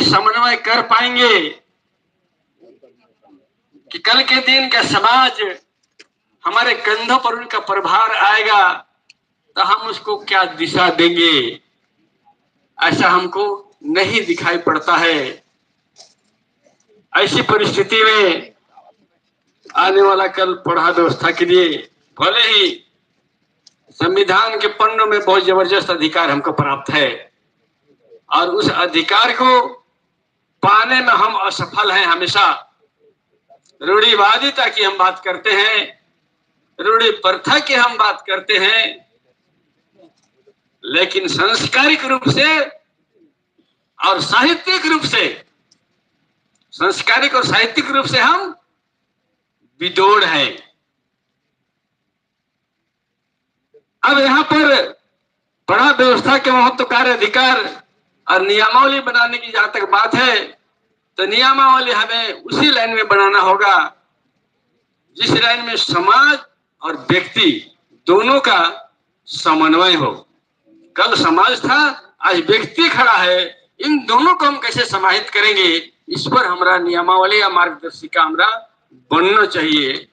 समन्वय कर पाएंगे कि कल के दिन का समाज हमारे कंधों पर उनका प्रभार आएगा तो हम उसको क्या दिशा देंगे, ऐसा हमको नहीं दिखाई पड़ता है। ऐसी परिस्थिति में आने वाला कल पढ़ा व्यवस्था के लिए भले ही संविधान के पन्नों में बहुत जबरदस्त अधिकार हमको प्राप्त है और उस अधिकार को पाने में हम असफल हैं। हमेशा रूढ़िवादिता की हम बात करते हैं, रूढ़ि प्रथा की हम बात करते हैं, लेकिन सांस्कारिक रूप से और साहित्यिक रूप से, सांस्कारिक और साहित्यिक रूप से हम विदोड़ हैं। अब यहाँ पर बड़ा व्यवस्था के महत्वकारी अधिकार और नियमावली बनाने की जहां तक बात है तो नियमावली हमें उसी लाइन में बनाना होगा जिस लाइन में समाज और व्यक्ति दोनों का समन्वय हो। कल समाज था, आज व्यक्ति खड़ा है, इन दोनों को हम कैसे समाहित करेंगे, इस पर हमारा नियमावली या मार्गदर्शिका हमारा बनना चाहिए।